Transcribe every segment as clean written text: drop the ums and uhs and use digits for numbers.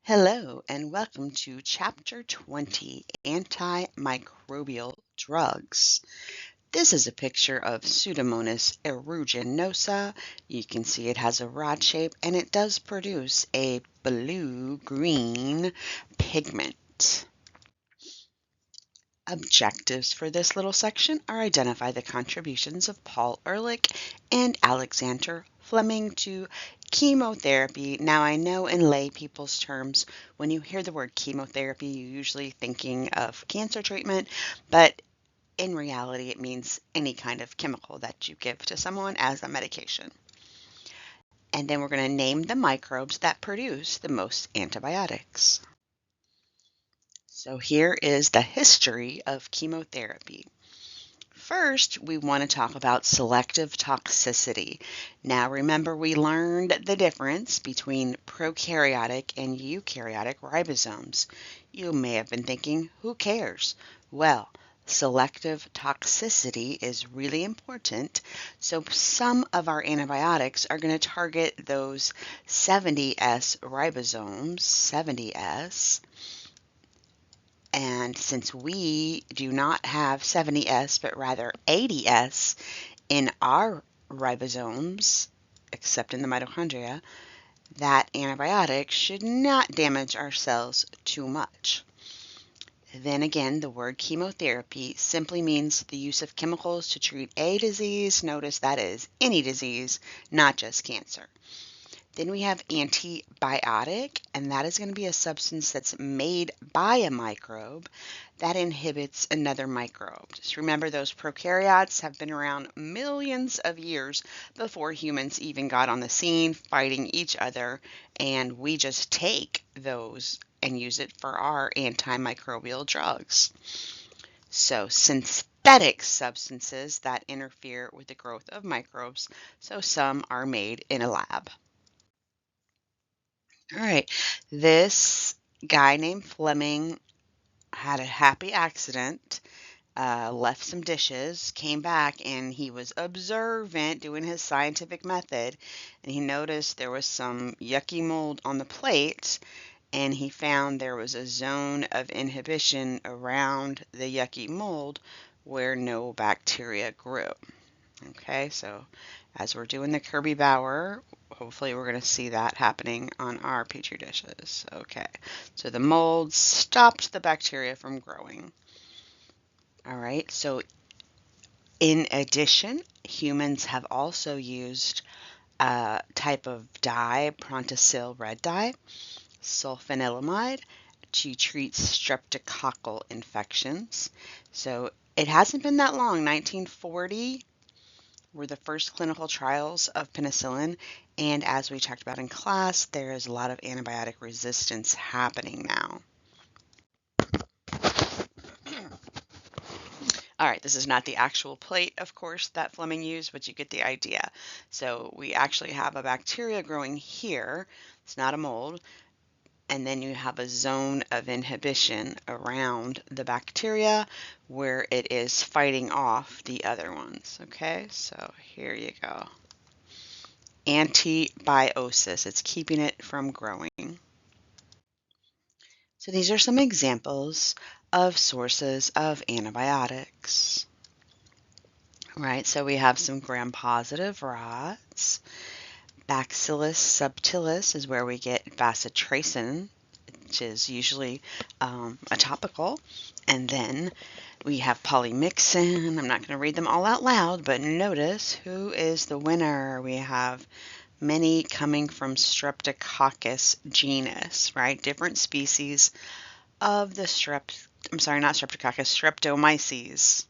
Hello and welcome to Chapter 20, Antimicrobial Drugs. This is a picture of Pseudomonas aeruginosa. You can see it has a rod shape and it does produce a blue-green pigment. Objectives for this little section are identify the contributions of Paul Ehrlich and Alexander Fleming to chemotherapy. Now, I know in lay people's terms, when you hear the word chemotherapy, you're usually thinking of cancer treatment, but in reality, it means any kind of chemical that you give to someone as a medication. And then we're going to name the microbes that produce the most antibiotics. So here is the history of chemotherapy. First, we want to talk about selective toxicity. Now, remember we learned the difference between prokaryotic and eukaryotic ribosomes. You may have been thinking, who cares? Well, selective toxicity is really important. So some of our antibiotics are going to target those 70S ribosomes, 70S. And since we do not have 70S, but rather 80S in our ribosomes, except in the mitochondria, that antibiotic should not damage our cells too much. Then again, the word chemotherapy simply means the use of chemicals to treat a disease. Notice that is any disease, not just cancer. Then we have antibiotic, and that is going to be a substance that's made by a microbe that inhibits another microbe. Just remember those prokaryotes have been around millions of years before humans even got on the scene fighting each other, and we just take those and use it for our antimicrobial drugs. So synthetic substances that interfere with the growth of microbes, so some are made in a lab. All right, this guy named Fleming had a happy accident, left some dishes, came back, and he was observant doing his scientific method, and he noticed there was some yucky mold on the plate, and he found there was a zone of inhibition around the yucky mold where no bacteria grew. Okay, so as we're doing the Kirby Bauer, hopefully we're going to see that happening on our Petri dishes. Okay, so the mold stopped the bacteria from growing. All right, so in addition, humans have also used a type of dye, Prontosil red dye, sulfanilamide, to treat streptococcal infections. So it hasn't been that long, 1940 were the first clinical trials of penicillin, and as we talked about in class, there is a lot of antibiotic resistance happening now. All right, this is not the actual plate, of course, that Fleming used, but you get the idea. So we actually have a bacteria growing here. It's not a mold. And then you have a zone of inhibition around the bacteria where it is fighting off the other ones. Okay, so here you go. Antibiosis, it's keeping it from growing. So these are some examples of sources of antibiotics. Right, so we have some gram-positive rods. Bacillus subtilis is where we get bacitracin, which is usually a topical. And then we have polymyxin. I'm not going to read them all out loud, but notice who is the winner. We have many coming from Streptococcus genus, right? Different species of the Streptomyces.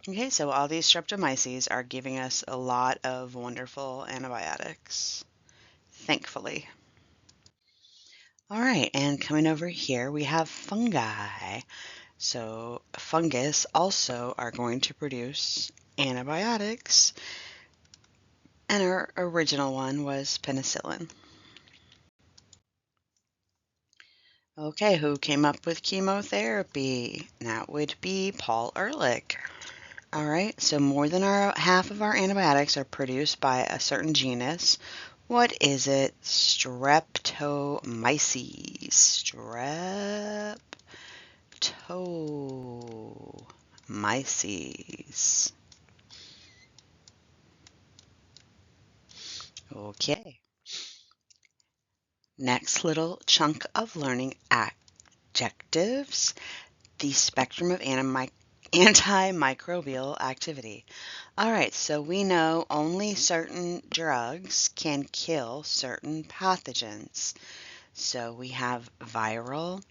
Okay, so all these Streptomyces are giving us a lot of wonderful antibiotics, thankfully. All right, and coming over here, we have fungi. So fungus also are going to produce antibiotics, and our original one was penicillin. Okay, who came up with chemotherapy? That would be Paul Ehrlich. All right, so more than half of our antibiotics are produced by a certain genus. What is it? Streptomyces. Streptomyces. Okay. Next little chunk of learning adjectives, the spectrum of antimicrobial activity. All right, so we know only certain drugs can kill certain pathogens. So we have viral,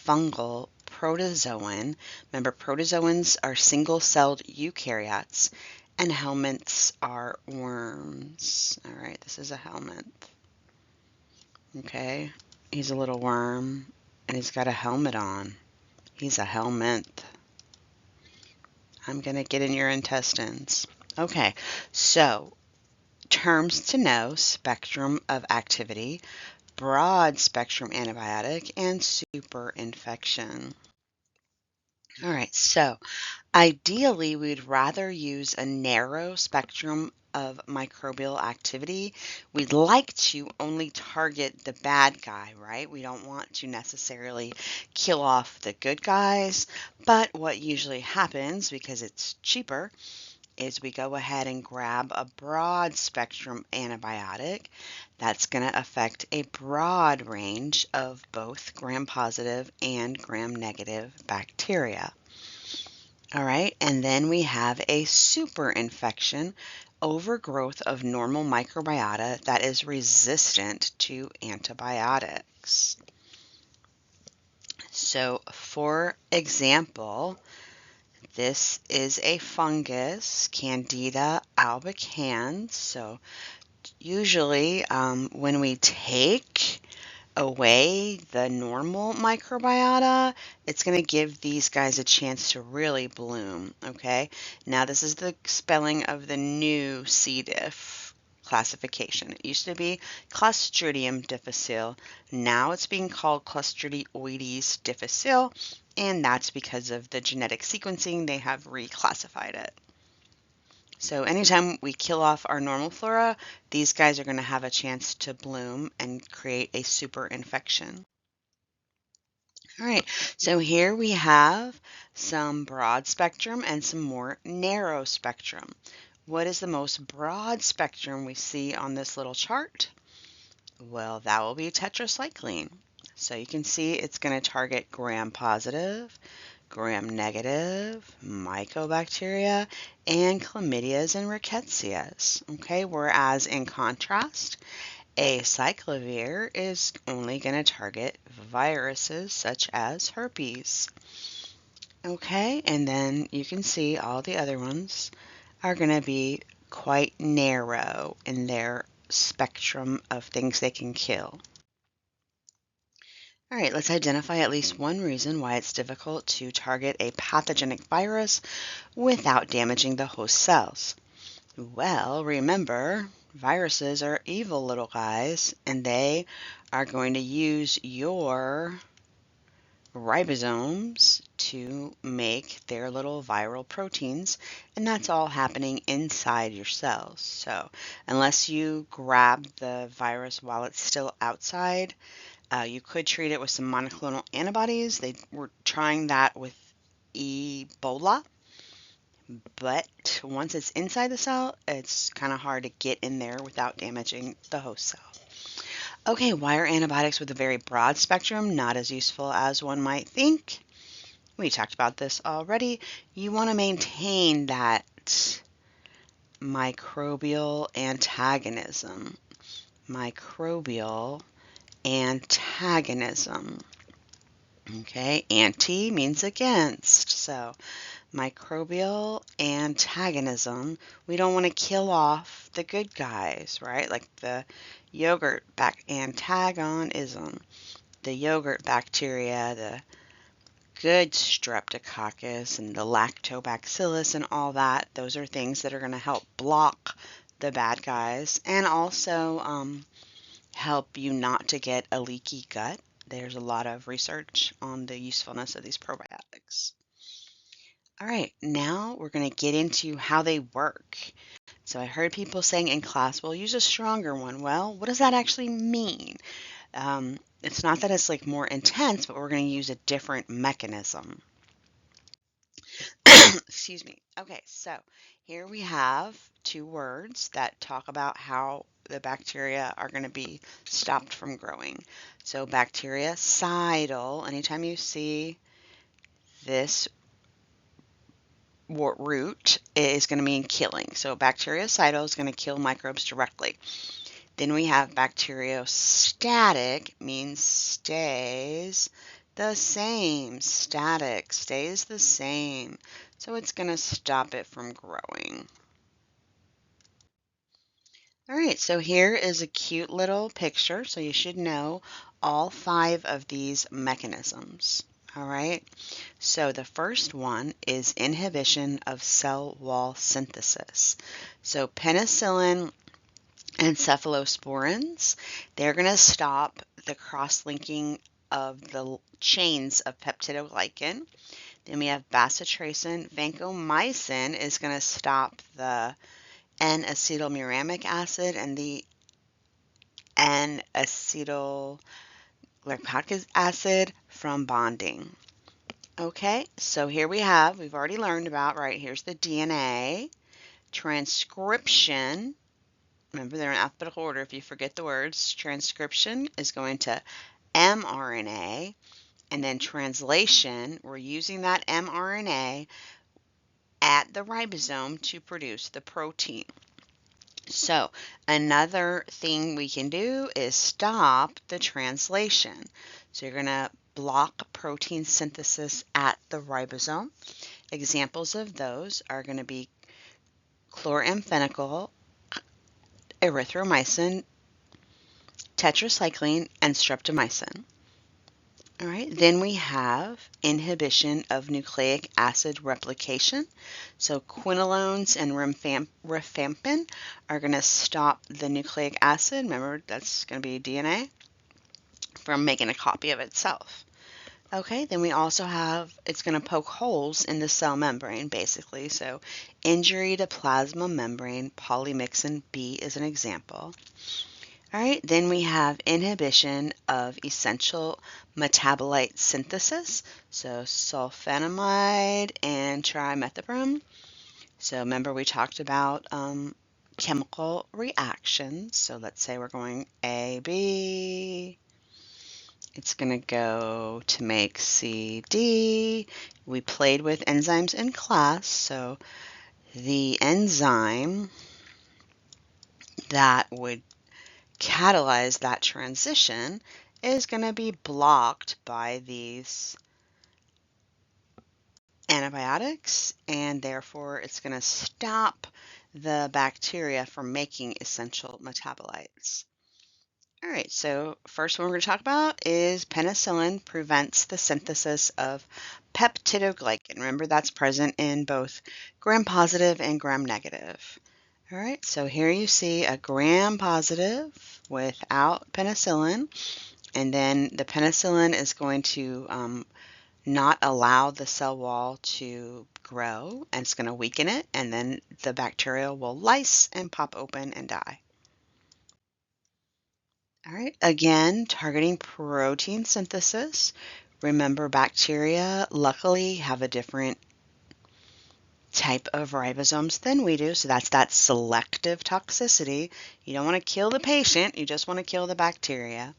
fungal, protozoan. Remember, protozoans are single-celled eukaryotes, and helminths are worms. All right, this is a helminth. Okay, he's a little worm, and he's got a helmet on. He's a helminth. I'm going to get in your intestines. Okay, so terms to know, spectrum of activity, broad spectrum antibiotic, and super infection. All right, so ideally we'd rather use a narrow spectrum of microbial activity. We'd like to only target the bad guy, right? We don't want to necessarily kill off the good guys, but what usually happens, because it's cheaper, is we go ahead and grab a broad spectrum antibiotic that's going to affect a broad range of both gram-positive and gram-negative bacteria. All right, and then we have a super infection, overgrowth of normal microbiota that is resistant to antibiotics. So, for example, this is a fungus, Candida albicans. So usually when we take away the normal microbiota, it's going to give these guys a chance to really bloom, okay? Now this is the spelling of the new C. diff classification. It used to be Clostridium difficile. Now it's being called Clostridioides difficile, and that's because of the genetic sequencing. They have reclassified it. So anytime we kill off our normal flora, these guys are going to have a chance to bloom and create a super infection. All right, so here we have some broad spectrum and some more narrow spectrum. What is the most broad spectrum we see on this little chart? Well, that will be tetracycline. So you can see it's going to target gram-positive, gram-negative, mycobacteria, and chlamydias and rickettsias. Okay, whereas in contrast, acyclovir is only going to target viruses such as herpes. Okay, and then you can see all the other ones are going to be quite narrow in their spectrum of things they can kill. All right, let's identify at least one reason why it's difficult to target a pathogenic virus without damaging the host cells. Well, remember, viruses are evil little guys, and they are going to use your ribosomes to make their little viral proteins, and that's all happening inside your cells. So unless you grab the virus while it's still outside, you could treat it with some monoclonal antibodies. They were trying that with Ebola, but once it's inside the cell, it's kind of hard to get in there without damaging the host cell. Okay, why are antibiotics with a very broad spectrum not as useful as one might think? We talked about this already. You want to maintain that microbial antagonism. Microbial antagonism. Okay, anti means against. So microbial antagonism, we don't want to kill off the good guys, right? Like the yogurt antagonism, the yogurt bacteria, the good streptococcus and the lactobacillus and all that. Those are things that are going to help block the bad guys and also help you not to get a leaky gut. There's a lot of research on the usefulness of these probiotics. All right, now we're going to get into how they work. So I heard people saying in class, well, use a stronger one. Well, what does that actually mean? It's not that it's like more intense, but we're going to use a different mechanism. Excuse me. Okay, so here we have two words that talk about how the bacteria are going to be stopped from growing. So bactericidal, anytime you see this root, it is going to mean killing. So bactericidal is going to kill microbes directly. Then we have bacteriostatic, means stays the same. Static stays the same. So it's going to stop it from growing. All right, so here is a cute little picture. So you should know all 5 of these mechanisms. All right, so the first one is inhibition of cell wall synthesis. So penicillin and cephalosporins, they're going to stop the cross-linking of the chains of peptidoglycan. Then we have bacitracin. Vancomycin is going to stop the N-acetylmuramic acid and the N-acetylglycolic acid from bonding. Okay, so here we've already learned about, right, here's the DNA, transcription. Remember, they're in alphabetical order if you forget the words. Transcription is going to mRNA, and then translation, we're using that mRNA at the ribosome to produce the protein. So another thing we can do is stop the translation. So you're going to block protein synthesis at the ribosome. Examples of those are going to be chloramphenicol, erythromycin, tetracycline, and streptomycin. All right, then we have inhibition of nucleic acid replication. So quinolones and rifampin are going to stop the nucleic acid, remember that's going to be DNA, from making a copy of itself. Okay, then we also have, it's going to poke holes in the cell membrane, basically. So injury to plasma membrane, polymyxin B is an example. All right, then we have inhibition of essential metabolite synthesis, so sulfonamide and trimethoprim. So remember we talked about chemical reactions. So let's say we're going A, B. It's going to go to make C, D. We played with enzymes in class, so the enzyme that would catalyze that transition is going to be blocked by these antibiotics, and therefore it's going to stop the bacteria from making essential metabolites. All right, so first one we're going to talk about is penicillin prevents the synthesis of peptidoglycan. Remember, that's present in both gram-positive and gram-negative. All right, so here you see a gram-positive without penicillin, and then the penicillin is going to not allow the cell wall to grow, and it's going to weaken it, and then the bacteria will lyse and pop open and die. All right, again, targeting protein synthesis. Remember, bacteria luckily have a different type of ribosomes than we do, so that's that selective toxicity. You don't want to kill the patient, you just want to kill the bacteria.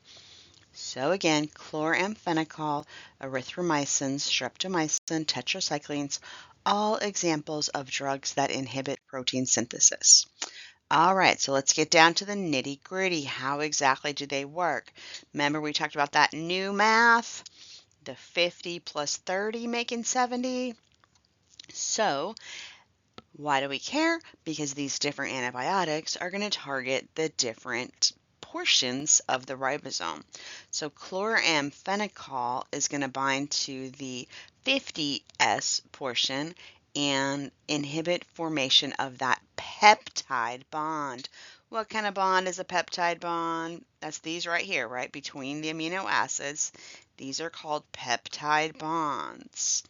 So again, chloramphenicol, erythromycin, streptomycin, tetracyclines, all examples of drugs that inhibit protein synthesis. All right, so let's get down to the nitty-gritty. How exactly do they work? Remember we talked about that new math, the 50 plus 30 making 70. So why do we care? Because these different antibiotics are going to target the different portions of the ribosome. So chloramphenicol is going to bind to the 50S portion and inhibit formation of that peptide bond. What kind of bond is a peptide bond? That's these right here, right? Between the amino acids. These are called peptide bonds.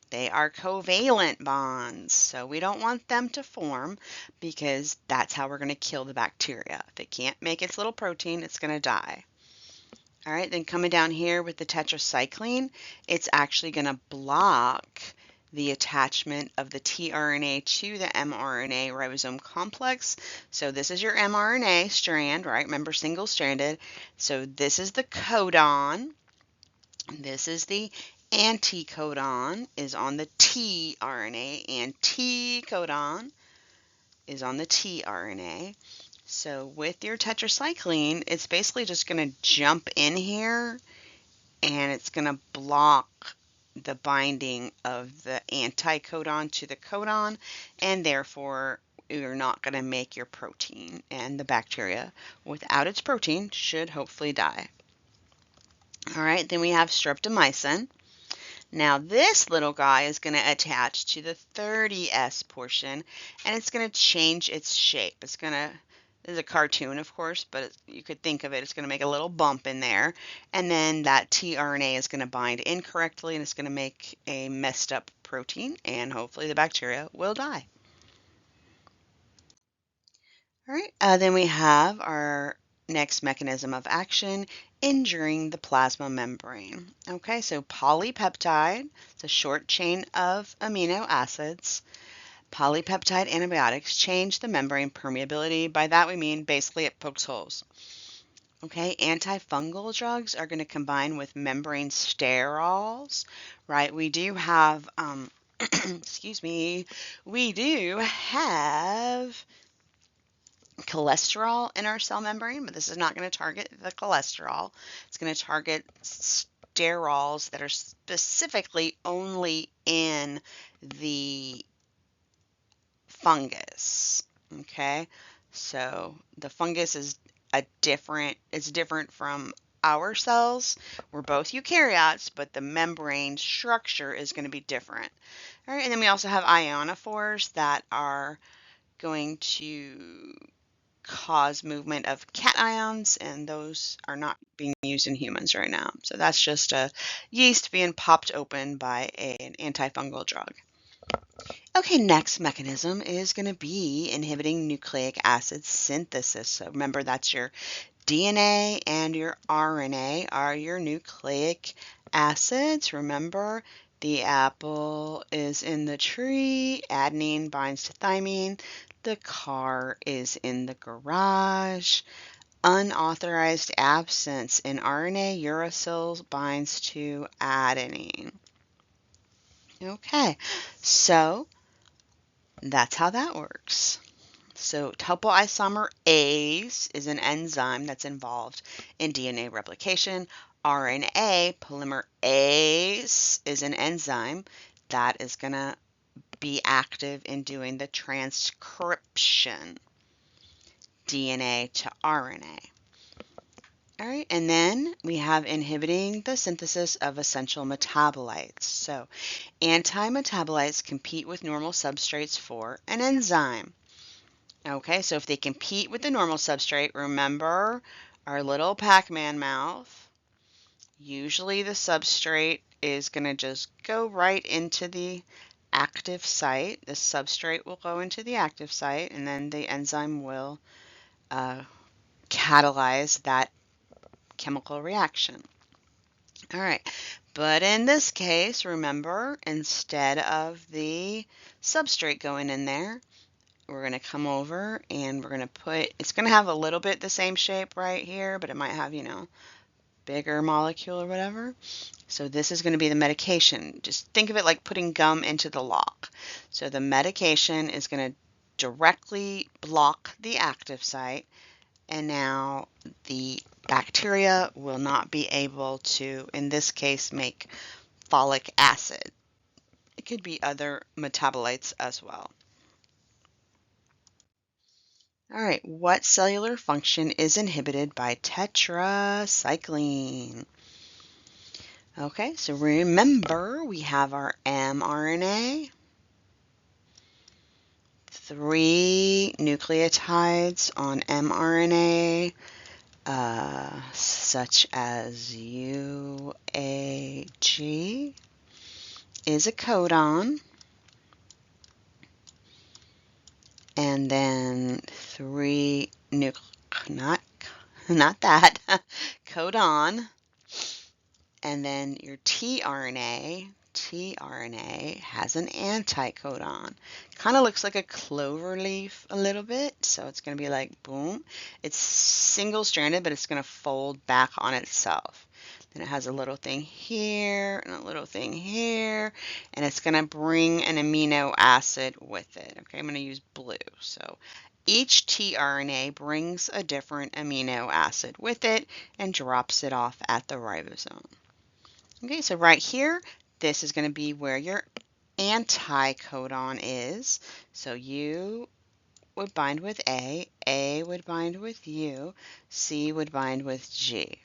They are covalent bonds, so we don't want them to form because that's how we're going to kill the bacteria. If it can't make its little protein, it's going to die. All right, then coming down here with the tetracycline, it's actually going to block the attachment of the tRNA to the mRNA ribosome complex. So this is your mRNA strand, right? Remember, single-stranded. So this is the codon. This is the anticodon is on the tRNA, and T codon is on the tRNA. So with your tetracycline, it's basically just going to jump in here and it's going to block the binding of the anticodon to the codon, and therefore you're not going to make your protein, and the bacteria without its protein should hopefully die. All right, then we have streptomycin. Now this little guy is going to attach to the 30S portion, and it's going to change its shape. It's going to, this is a cartoon, of course, but you could think of it, it's going to make a little bump in there, and then that tRNA is going to bind incorrectly, and it's going to make a messed up protein, and hopefully the bacteria will die. All right, then we have our next mechanism of action, injuring the plasma membrane. Okay, so polypeptide, it's a short chain of amino acids. Polypeptide antibiotics change the membrane permeability. By that we mean basically it pokes holes. Okay, antifungal drugs are going to combine with membrane sterols, right? We do have, excuse me, we do have cholesterol in our cell membrane, but this is not going to target the cholesterol. It's going to target sterols that are specifically only in the fungus. Okay, so the fungus is it's different from our cells. We're both eukaryotes, but the membrane structure is going to be different. All right, and then we also have ionophores that are going to cause movement of cations, and those are not being used in humans right now. So that's just a yeast being popped open by an antifungal drug. Okay, next mechanism is going to be inhibiting nucleic acid synthesis. So remember, that's your DNA and your RNA are your nucleic acids. Remember, the apple is in the tree, adenine binds to thymine, the car is in the garage. Unauthorized absence in RNA, uracil binds to adenine. Okay, so that's how that works. So topoisomerase is an enzyme that's involved in DNA replication. RNA polymerase is an enzyme that is going to be active in doing the transcription, DNA to RNA. All right, and then we have inhibiting the synthesis of essential metabolites. So anti-metabolites compete with normal substrates for an enzyme. Okay, so if they compete with the normal substrate, remember our little Pac-Man mouth, usually the substrate is going to just go right into the active site. The substrate will go into the active site, and then the enzyme will catalyze that chemical reaction. All right, but in this case, remember, instead of the substrate going in there, we're going to come over and we're going to put, it's going to have a little bit the same shape right here, but it might have, bigger molecule or whatever. So this is going to be the medication. Just think of it like putting gum into the lock. So the medication is going to directly block the active site, and now the bacteria will not be able to, in this case, make folic acid. It could be other metabolites as well. All right, what cellular function is inhibited by tetracycline? Okay, so remember we have our mRNA, 3 nucleotides on mRNA, such as UAG is a codon, and then 3 not that codon And then your tRNA has an anticodon. Kind of looks like a clover leaf a little bit, so it's going to be like boom. It's single-stranded, but it's going to fold back on itself. Then it has a little thing here and a little thing here, and it's going to bring an amino acid with it. Okay, I'm going to use blue. So each tRNA brings a different amino acid with it and drops it off at the ribosome. Okay, so right here, this is going to be where your anticodon is. So U would bind with A would bind with U, C would bind with G.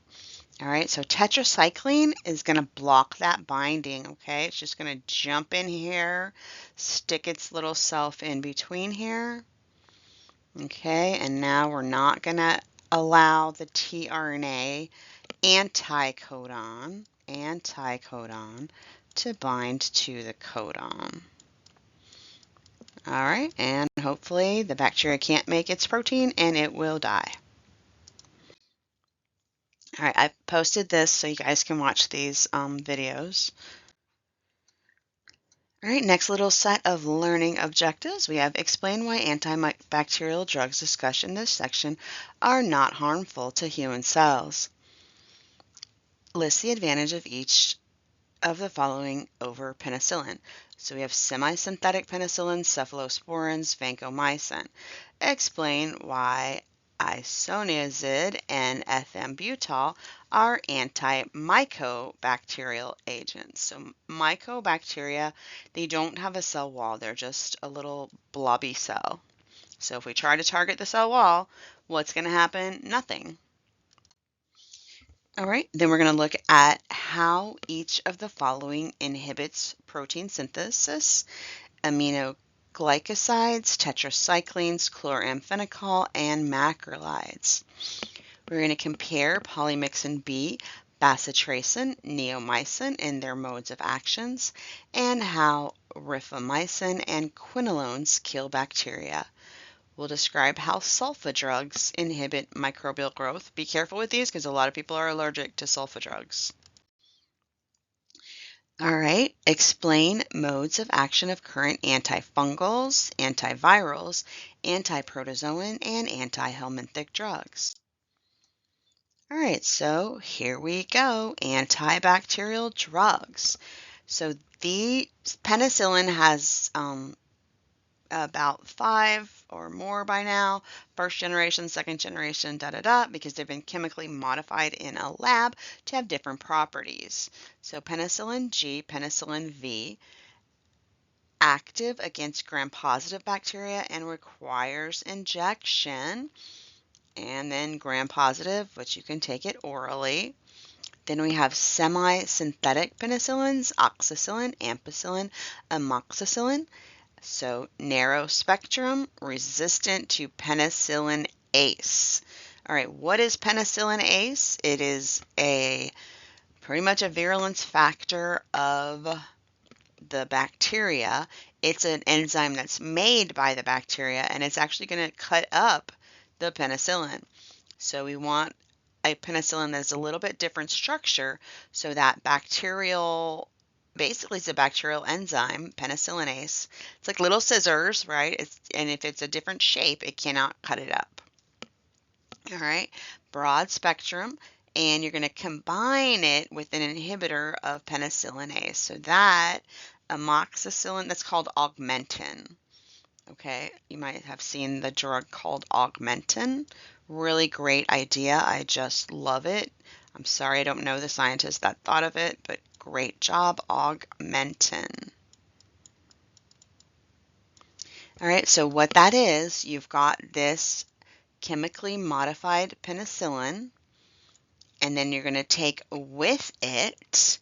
All right, so tetracycline is going to block that binding, okay? It's just going to jump in here, stick its little self in between here. Okay, and now we're not going to allow the tRNA anticodon to bind to the codon. All right, and hopefully the bacteria can't make its protein and it will die. All right, I posted this so you guys can watch these videos. All right, next little set of learning objectives. We have explain why antibacterial drugs discussed in this section are not harmful to human cells. List the advantage of each of the following over penicillin. So we have semi-synthetic penicillin, cephalosporins, vancomycin. Explain why isoniazid and ethambutol are antimycobacterial agents. So mycobacteria, they don't have a cell wall. They're just a little blobby cell. So if we try to target the cell wall, what's going to happen? Nothing. All right, then we're going to look at how each of the following inhibits protein synthesis: aminoglycosides, tetracyclines, chloramphenicol, and macrolides. We're going to compare polymyxin B, bacitracin, neomycin in their modes of actions, and how rifamycin and quinolones kill bacteria. We'll describe how sulfa drugs inhibit microbial growth. Be careful with these because a lot of people are allergic to sulfa drugs. All right, explain modes of action of current antifungals, antivirals, antiprotozoan, and antihelminthic drugs. All right, so here we go, antibacterial drugs. So the penicillin has about 5 or more by now, first generation, second generation, because they've been chemically modified in a lab to have different properties. So penicillin G, penicillin V, active against gram-positive bacteria and requires injection. And then gram-positive, which you can take it orally. Then we have semi-synthetic penicillins, oxacillin, ampicillin, amoxicillin. So narrow spectrum, resistant to penicillin ACE. All right, what is penicillin ACE? It is pretty much a virulence factor of the bacteria. It's an enzyme that's made by the bacteria, and it's actually going to cut up the penicillin. So we want a penicillin that's a little bit different structure so that basically it's a bacterial enzyme, penicillinase. It's like little scissors, right? And if it's a different shape, it cannot cut it up. All right, broad spectrum, and you're going to combine it with an inhibitor of penicillinase. So that amoxicillin, that's called Augmentin. Okay, you might have seen the drug called Augmentin. Really great idea. I just love it. I'm sorry I don't know the scientist that thought of it, but great job, Augmentin. All right, so what that is, you've got this chemically modified penicillin, and then you're going to take with it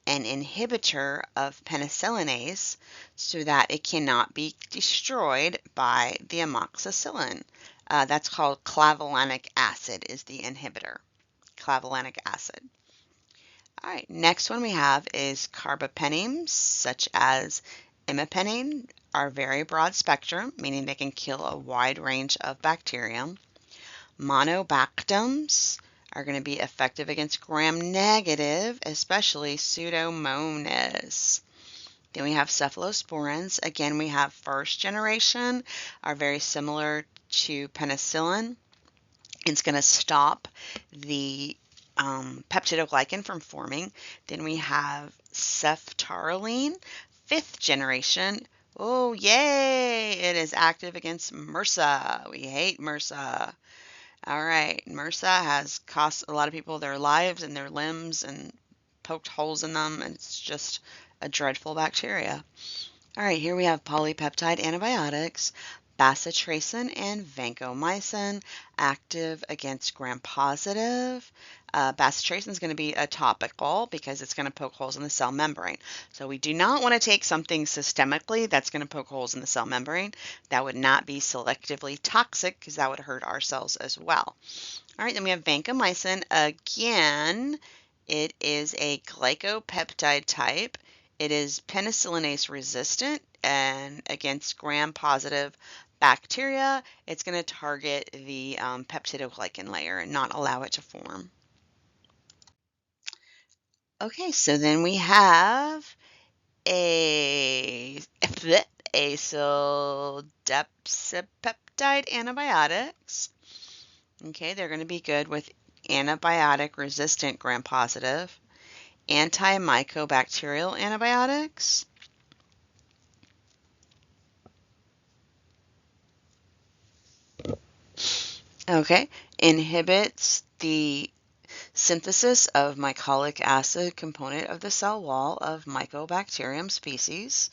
an inhibitor of penicillinase so that it cannot be destroyed by the amoxicillin. That's called clavulanic acid is the inhibitor, clavulanic acid. All right, next one we have is carbapenems, such as imipenem, are very broad spectrum, meaning they can kill a wide range of bacterium. Monobactams are going to be effective against gram-negative, especially Pseudomonas. Then we have cephalosporins. Again, we have first generation, are very similar to penicillin. It's going to stop the peptidoglycan from forming. Then we have ceftaroline, fifth generation. Oh, yay! It is active against MRSA. We hate MRSA. All right, MRSA has cost a lot of people their lives and their limbs and poked holes in them, and it's just a dreadful bacteria. All right, here we have polypeptide antibiotics, bacitracin and vancomycin, active against gram-positive. Bacitracin is going to be a topical because it's going to poke holes in the cell membrane. So we do not want to take something systemically that's going to poke holes in the cell membrane. That would not be selectively toxic because that would hurt our cells as well. All right, then we have vancomycin. Again, it is a glycopeptide type. It is penicillinase resistant, and against gram-positive bacteria, it's going to target the peptidoglycan layer and not allow it to form. Okay, so then we have acyldecypeptide antibiotics. Okay, they're going to be good with antibiotic-resistant gram-positive, antimicrobial antibiotics, okay, inhibits the synthesis of mycolic acid component of the cell wall of Mycobacterium species,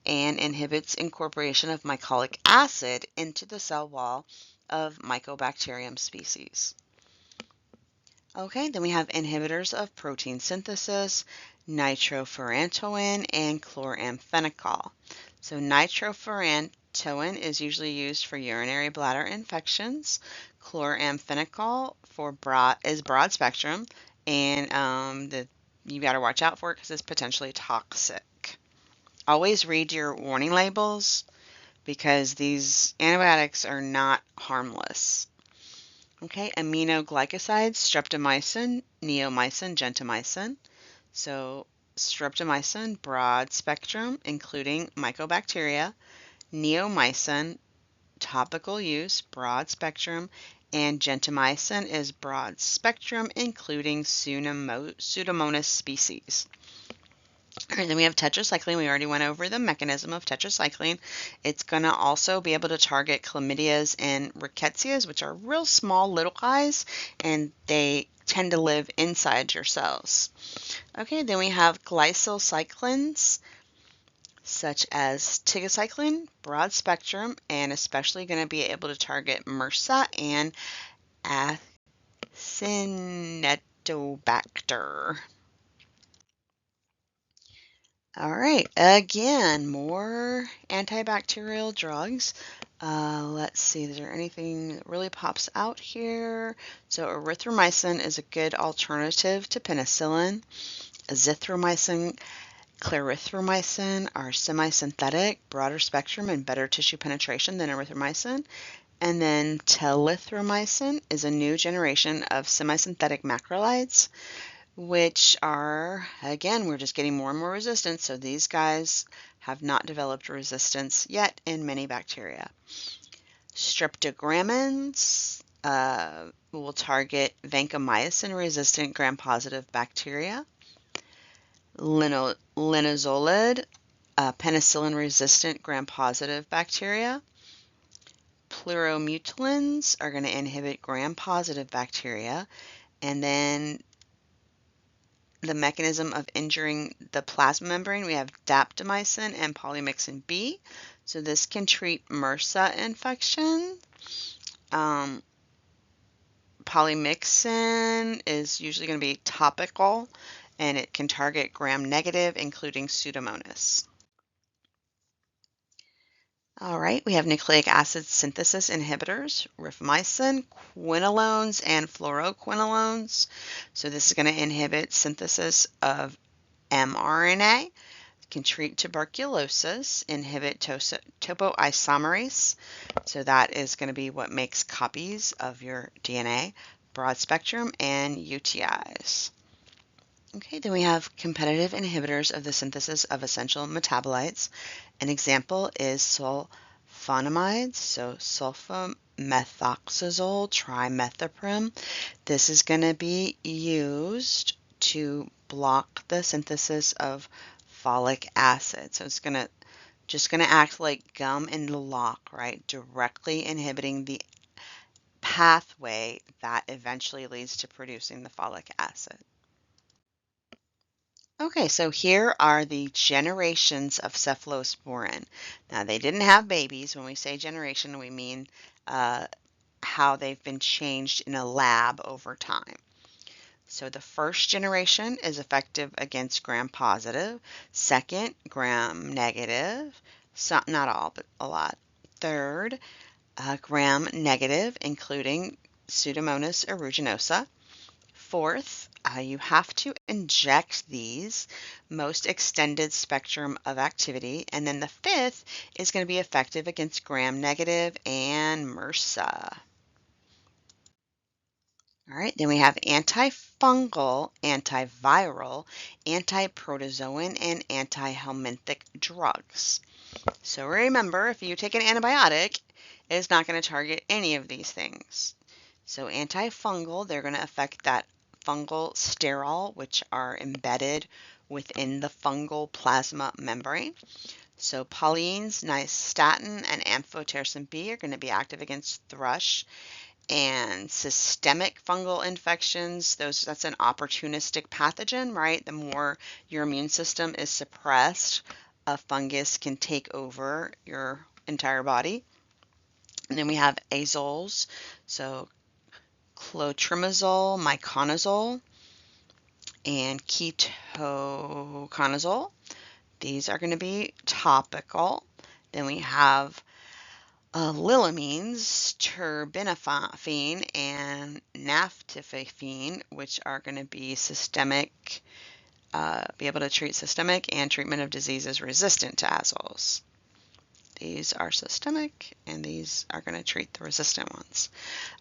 and inhibits incorporation of mycolic acid into the cell wall of Mycobacterium species. Okay, then we have inhibitors of protein synthesis, nitrofurantoin, and chloramphenicol. So nitrofurantoin is usually used for urinary bladder infections. Chloramphenicol is broad spectrum, and you got to watch out for it because it's potentially toxic. Always read your warning labels because these antibiotics are not harmless. Okay, aminoglycosides, streptomycin, neomycin, gentamicin. So streptomycin, broad spectrum, including mycobacteria. Neomycin, topical use, broad spectrum. And gentamicin is broad spectrum, including Pseudomonas species. All right, then we have tetracycline. We already went over the mechanism of tetracycline. It's going to also be able to target chlamydias and rickettsias, which are real small little guys, and they tend to live inside your cells. Okay, then we have glycylcyclines, such as tigecycline, broad spectrum, and especially going to be able to target MRSA and Acinetobacter. All right, again, more antibacterial drugs. Let's see, is there anything that really pops out here? So erythromycin is a good alternative to penicillin. Azithromycin, clarithromycin are semi-synthetic, broader spectrum, and better tissue penetration than erythromycin. And then telithromycin is a new generation of semi-synthetic macrolides, which are, again, we're just getting more and more resistance. So these guys have not developed resistance yet in many bacteria. Streptogramins will target vancomycin-resistant gram-positive bacteria. Linezolid, penicillin-resistant gram-positive bacteria. Pleuromutilins are going to inhibit gram-positive bacteria. And then the mechanism of injuring the plasma membrane, we have daptomycin and polymyxin B. So this can treat MRSA infection. Polymyxin is usually going to be topical, and it can target gram-negative, including Pseudomonas. All right, we have nucleic acid synthesis inhibitors, rifamycin, quinolones, and fluoroquinolones. So this is going to inhibit synthesis of mRNA, can treat tuberculosis, inhibit topoisomerase. So that is going to be what makes copies of your DNA. broad spectrum, and UTIs. Okay, then we have competitive inhibitors of the synthesis of essential metabolites. An example is sulfonamides, so sulfamethoxazole trimethoprim. This is going to be used to block the synthesis of folic acid. So it's just going to act like gum in the lock, right? Directly inhibiting the pathway that eventually leads to producing the folic acid. Okay, so here are the generations of cephalosporin. Now, they didn't have babies. When we say generation, we mean how they've been changed in a lab over time. So the first generation is effective against gram-positive. Second, gram-negative. Not all, but a lot. Third, gram-negative, including Pseudomonas aeruginosa. Fourth, you have to inject these, most extended spectrum of activity. And then the fifth is going to be effective against gram-negative and MRSA. All right, then we have antifungal, antiviral, antiprotozoan, and antihelminthic drugs. So remember, if you take an antibiotic, it's not going to target any of these things. So antifungal, they're going to affect that fungal sterol, which are embedded within the fungal plasma membrane. So polyenes, nystatin, and amphotericin B are going to be active against thrush. And systemic fungal infections, that's an opportunistic pathogen, right? The more your immune system is suppressed, a fungus can take over your entire body. And then we have azoles, so clotrimazole, miconazole, and ketoconazole. These are going to be topical. Then we have lilamines, terbinafine, and naftifafine, which are going to be systemic, be able to treat systemic and treatment of diseases resistant to azoles. These are systemic, and these are going to treat the resistant ones.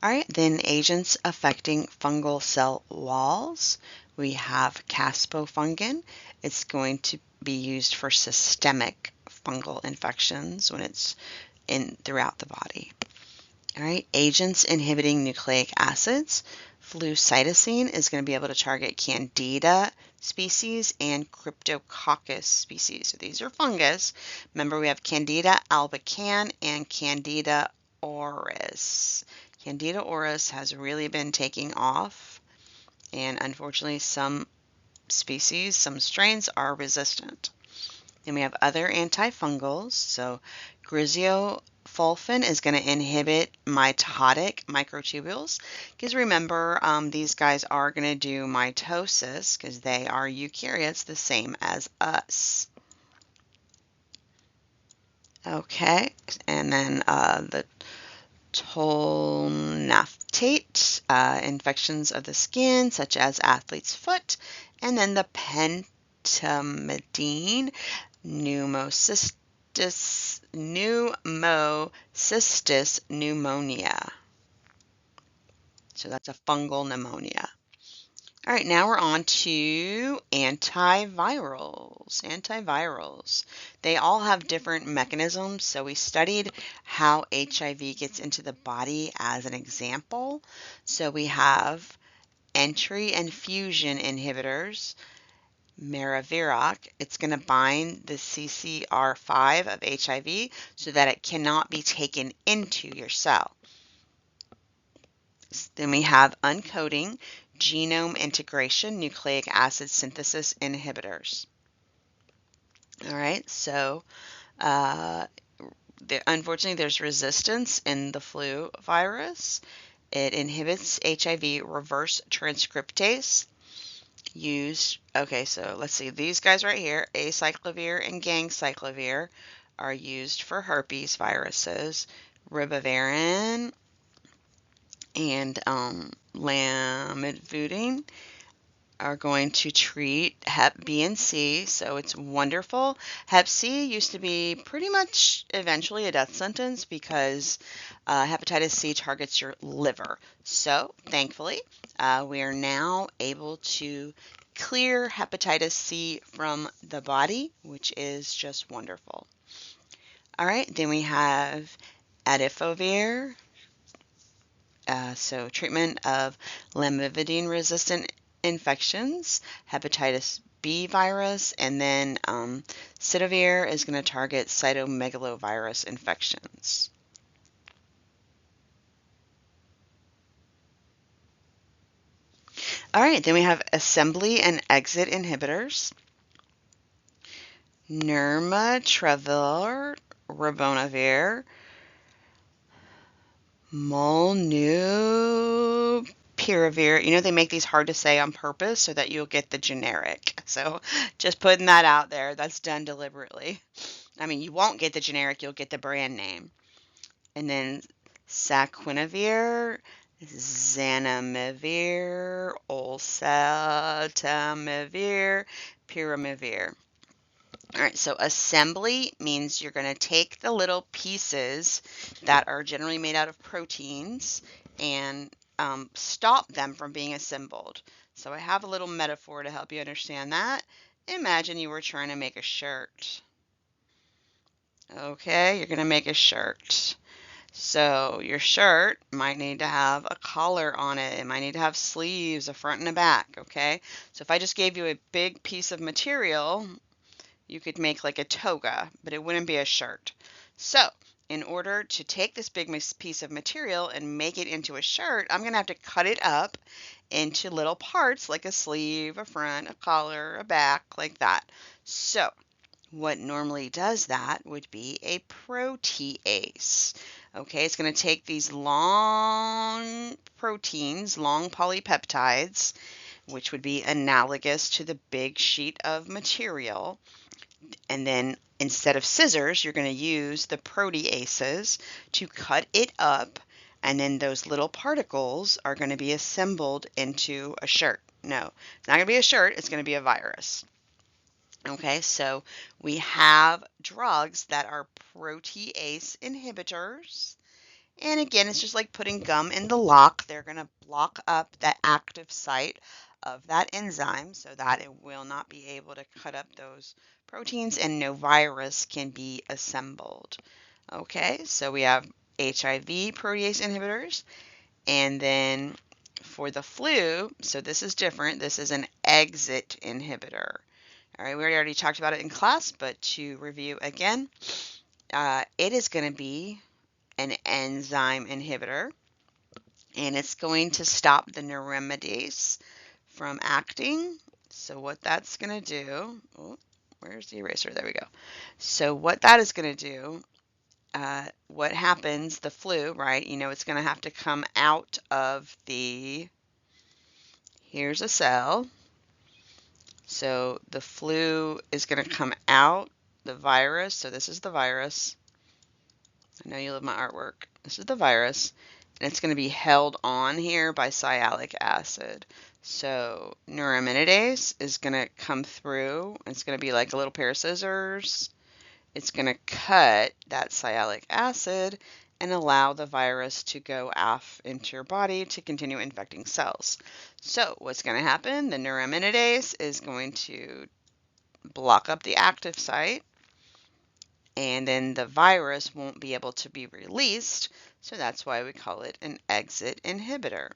All right, then agents affecting fungal cell walls. We have caspofungin. It's going to be used for systemic fungal infections when it's throughout the body. All right, agents inhibiting nucleic acids. Flucytosine is going to be able to target Candida species and Cryptococcus species. So these are fungus. Remember, we have Candida albicans and Candida auris. Candida auris has really been taking off, and unfortunately some species, some strains are resistant. Then we have other antifungals. So griseofulfin is going to inhibit mitotic microtubules, because remember, these guys are going to do mitosis because they are eukaryotes the same as us. Okay, and then the tolnaftate, infections of the skin such as athlete's foot, and then the pentamidine, pneumocystis pneumonia. So that's a fungal pneumonia. All right, now we're on to antivirals. Antivirals. They all have different mechanisms. So we studied how HIV gets into the body as an example. So we have entry and fusion inhibitors. Maraviroc, it's going to bind the CCR5 of HIV so that it cannot be taken into your cell. Then we have uncoating, genome integration, nucleic acid synthesis inhibitors. All right, so unfortunately there's resistance in the flu virus. It inhibits HIV reverse transcriptase. Okay, so let's see, these guys right here, acyclovir and ganciclovir, are used for herpes viruses. Ribavirin and lamivudine are going to treat Hep B and C, so it's wonderful. Hep C used to be pretty much eventually a death sentence because hepatitis C targets your liver. So, thankfully, we are now able to clear hepatitis C from the body, which is just wonderful. All right, then we have Adifovir, so treatment of lamivudine-resistant infections, hepatitis B virus, and then Cidovir is going to target cytomegalovirus infections. All right, then we have assembly and exit inhibitors. Nirmatrelvir, ritonavir, molnupiravir. You know, they make these hard to say on purpose so that you'll get the generic. So just putting that out there, that's done deliberately. I mean, you won't get the generic, you'll get the brand name. And then saquinavir, zanamivir, oseltamivir, piramivir. All right, so assembly means you're going to take the little pieces that are generally made out of proteins and stop them from being assembled. So I have a little metaphor to help you understand that. Imagine you were trying to make a shirt. Okay, you're going to make a shirt. So your shirt might need to have a collar on it. It might need to have sleeves, a front and a back, okay? So if I just gave you a big piece of material, you could make like a toga, but it wouldn't be a shirt. So in order to take this big piece of material and make it into a shirt, I'm going to have to cut it up into little parts like a sleeve, a front, a collar, a back, like that. So what normally does that would be a protease. Okay, it's going to take these long proteins, long polypeptides, which would be analogous to the big sheet of material. And then instead of scissors, you're going to use the proteases to cut it up. And then those little particles are going to be assembled into a shirt. No, it's not going to be a shirt. It's going to be a virus. Okay, so we have drugs that are protease inhibitors. And again, it's just like putting gum in the lock. They're going to block up the active site of that enzyme so that it will not be able to cut up those proteins and no virus can be assembled. Okay, so we have HIV protease inhibitors. And then for the flu, so this is different. This is an exit inhibitor. All right, we already talked about it in class, but to review again, it is going to be an enzyme inhibitor, and it's going to stop the neuraminidase from acting. So what that's going to do, oh, where's the eraser? There we go. So what that is going to do, what happens, the flu, right, you know, it's going to have to come out of the, here's a cell. So the flu is going to come out, the virus, so this is the virus. I know you love my artwork. This is the virus, and it's going to be held on here by sialic acid. So neuraminidase is going to come through. It's going to be like a little pair of scissors. It's going to cut that sialic acid and allow the virus to go off into your body to continue infecting cells. So what's going to happen? The neuraminidase is going to block up the active site, and then the virus won't be able to be released. So that's why we call it an exit inhibitor.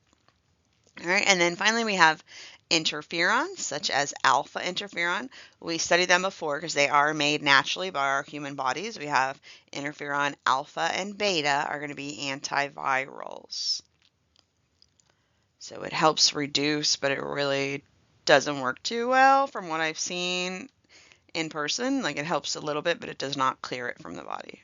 All right, and then finally we have interferons, such as alpha interferon. We studied them before because they are made naturally by our human bodies. We have interferon alpha and beta are going to be antivirals. So it helps reduce, but it really doesn't work too well from what I've seen in person. Like, it helps a little bit, but it does not clear it from the body.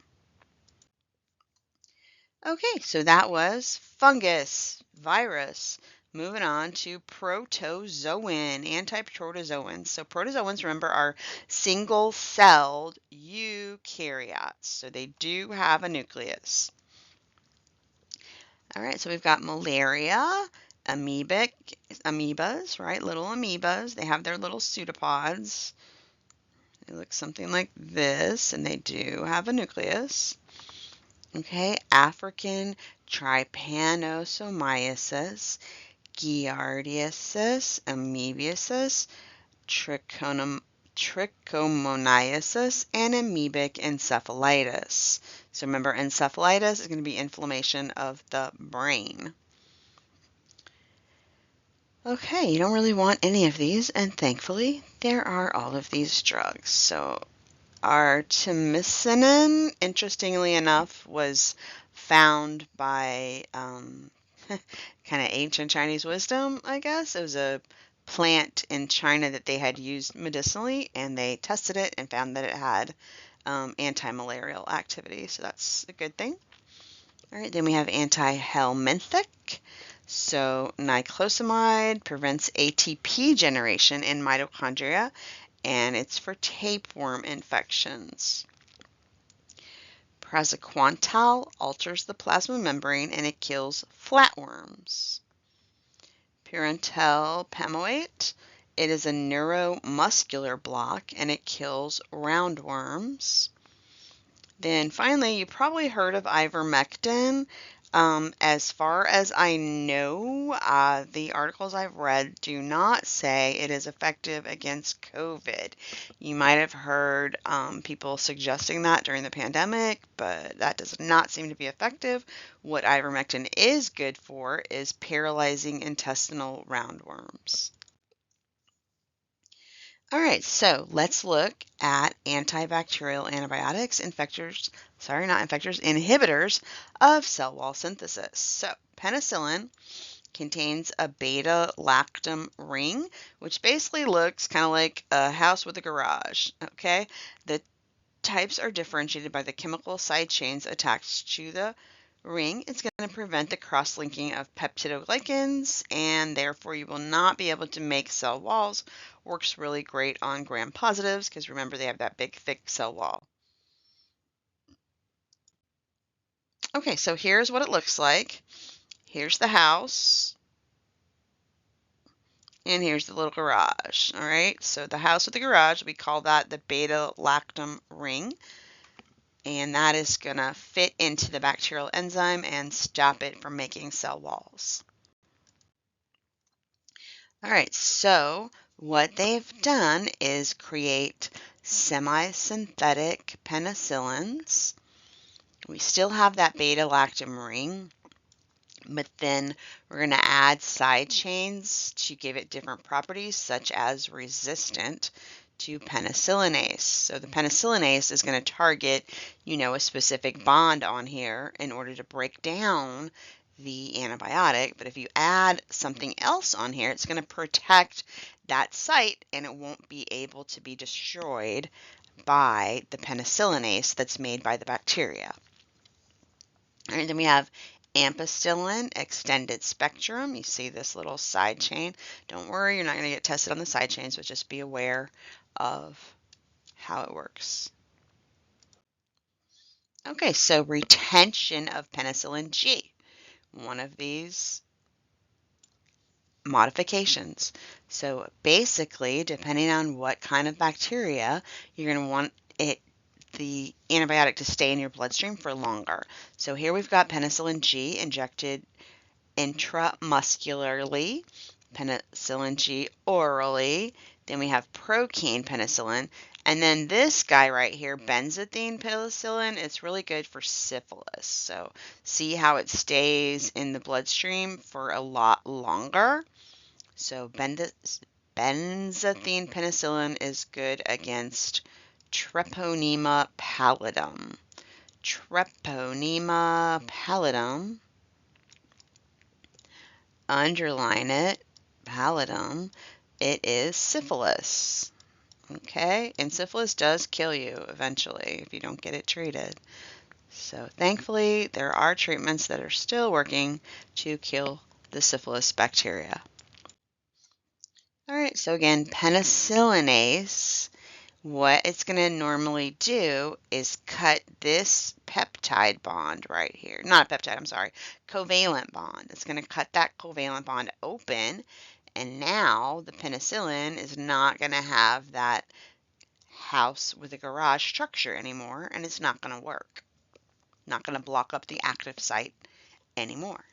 Okay, so that was fungus, virus. Moving on to protozoan, antiprotozoans. So protozoans, remember, are single-celled eukaryotes. So they do have a nucleus. All right, so we've got malaria, amoebas, right? Little amoebas. They have their little pseudopods. They look something like this, and they do have a nucleus. Okay, African trypanosomiasis, giardiasis, amoebiasis, trichomoniasis, and amoebic encephalitis. So remember, encephalitis is going to be inflammation of the brain. Okay, you don't really want any of these, and thankfully, there are all of these drugs. So artemisinin, interestingly enough, was found by kind of ancient Chinese wisdom, I guess. It was a plant in China that they had used medicinally, and they tested it and found that it had anti-malarial activity. So that's a good thing. All right, then we have Antihelminthic. So niclosamide prevents ATP generation in mitochondria, and it's for tapeworm infections. Praziquantal alters the plasma membrane and it kills flatworms. Pyrantel pamoate, it is a neuromuscular block and it kills roundworms. Then finally, you probably heard of ivermectin. As far as I know, the articles I've read do not say it is effective against COVID. You might have heard people suggesting that during the pandemic, but that does not seem to be effective. What ivermectin is good for is paralyzing intestinal roundworms. All right, so let's look at antibacterial antibiotics, inhibitors of cell wall synthesis. So penicillin contains a beta-lactam ring, which basically looks kind of like a house with a garage, okay? The types are differentiated by the chemical side chains attached to the ring. It's going to prevent the cross-linking of peptidoglycans, and therefore you will not be able to make cell walls. Works really great on gram-positives because remember they have that big, thick cell wall. Okay, so here's what it looks like. Here's the house, and here's the little garage. All right, so the house with the garage, we call that the beta-lactam ring. And that is going to fit into the bacterial enzyme and stop it from making cell walls. All right, so what they've done is create semi-synthetic penicillins. We still have that beta-lactam ring, but then we're going to add side chains to give it different properties, such as resistant to penicillinase. So the penicillinase is going to target, a specific bond on here in order to break down the antibiotic. But if you add something else on here, it's going to protect that site and it won't be able to be destroyed by the penicillinase that's made by the bacteria. All right, then we have ampicillin extended spectrum. You see this little side chain. Don't worry, you're not going to get tested on the side chains, but just be aware of how it works. Okay, so retention of penicillin G, one of these modifications. So basically, depending on what kind of bacteria, you're going to want the antibiotic to stay in your bloodstream for longer. So here we've got penicillin G injected intramuscularly, penicillin G orally, then we have procaine penicillin, and then this guy right here, benzathine penicillin, it's really good for syphilis. So see how it stays in the bloodstream for a lot longer. So benzathine penicillin is good against Treponema pallidum. Treponema pallidum, underline it, pallidum, it is syphilis. Okay, and syphilis does kill you eventually if you don't get it treated. So thankfully, there are treatments that are still working to kill the syphilis bacteria. All right, so again, penicillinase, What it's going to normally do is cut this peptide bond right here. Not a peptide, I'm sorry, covalent bond. It's going to cut that covalent bond open, and now the penicillin is not going to have that house with a garage structure anymore, and it's not going to work. Not going to block up the active site anymore.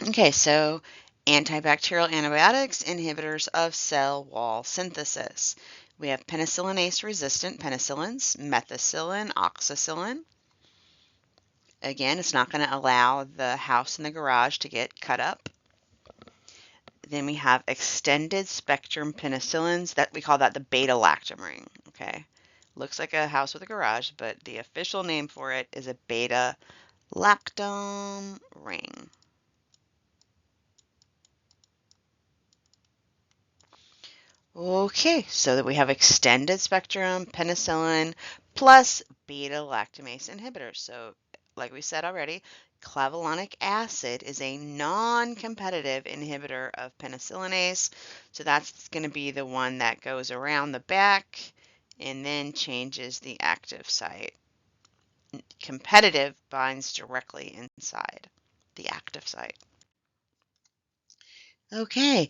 Okay, so antibacterial antibiotics, inhibitors of cell wall synthesis. We have penicillinase-resistant penicillins, methicillin, oxacillin. Again, it's not going to allow the house and the garage to get cut up. Then we have extended spectrum penicillins, that we call that the beta-lactam ring. Okay, looks like a house with a garage, but the official name for it is a beta-lactam ring. Okay, so that we have extended spectrum penicillin plus beta-lactamase inhibitors. So, like we said already, clavulanic acid is a non-competitive inhibitor of penicillinase. So that's going to be the one that goes around the back and then changes the active site. Competitive binds directly inside the active site. Okay,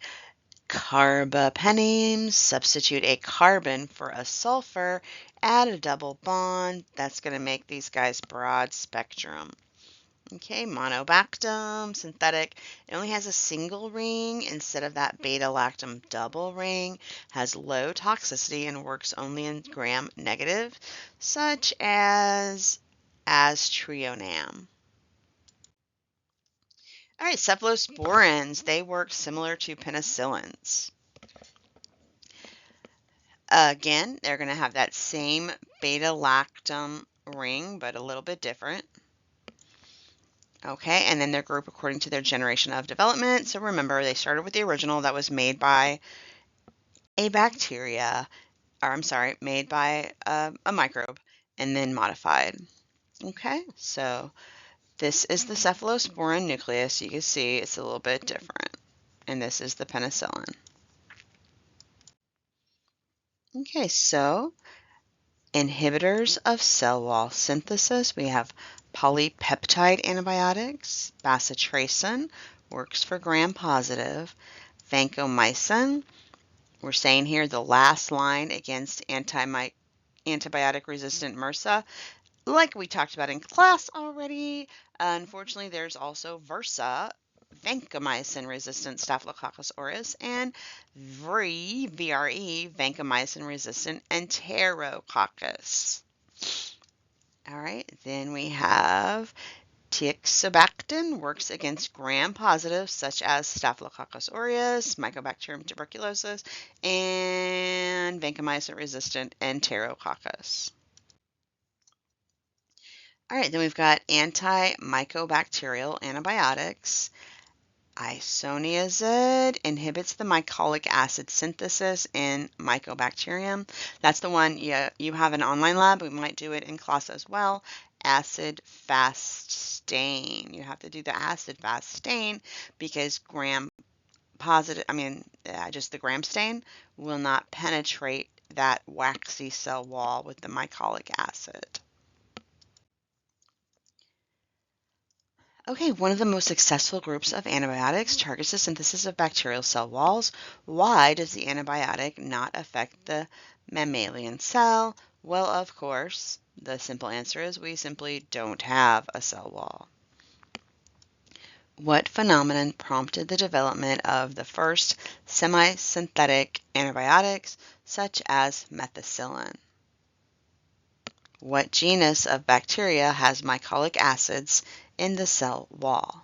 carbapenems, substitute a carbon for a sulfur, add a double bond. That's going to make these guys broad spectrum. Okay, monobactam, synthetic. It only has a single ring instead of that beta-lactam double ring. Has low toxicity and works only in gram-negative, such as aztreonam. All right, cephalosporins, they work similar to penicillins. Again, they're going to have that same beta-lactam ring, but a little bit different. Okay, and then they're grouped according to their generation of development. So remember, they started with the original that was made by a bacteria, or I'm sorry, made by a microbe, and then modified. Okay, so this is the cephalosporin nucleus. You can see it's a little bit different. And this is the penicillin. Okay, so inhibitors of cell wall synthesis. We have polypeptide antibiotics. Bacitracin works for gram-positive. Vancomycin, we're saying here the last line against antibiotic-resistant MRSA. Like we talked about in class already, unfortunately there's also VRSA, vancomycin-resistant Staphylococcus aureus, and VRE, vancomycin-resistant Enterococcus. All right, then we have tioxibactin, works against gram-positive such as Staphylococcus aureus, Mycobacterium tuberculosis, and vancomycin-resistant Enterococcus. All right, then we've got antimycobacterial antibiotics. Isoniazid inhibits the mycolic acid synthesis in Mycobacterium. That's the one you have an online lab. We might do it in class as well. Acid fast stain. You have to do the acid fast stain because just the gram stain will not penetrate that waxy cell wall with the mycolic acid. Okay, one of the most successful groups of antibiotics targets the synthesis of bacterial cell walls. Why does the antibiotic not affect the mammalian cell? Well, of course, the simple answer is we simply don't have a cell wall. What phenomenon prompted the development of the first semi-synthetic antibiotics, such as methicillin? What genus of bacteria has mycolic acids in the cell wall?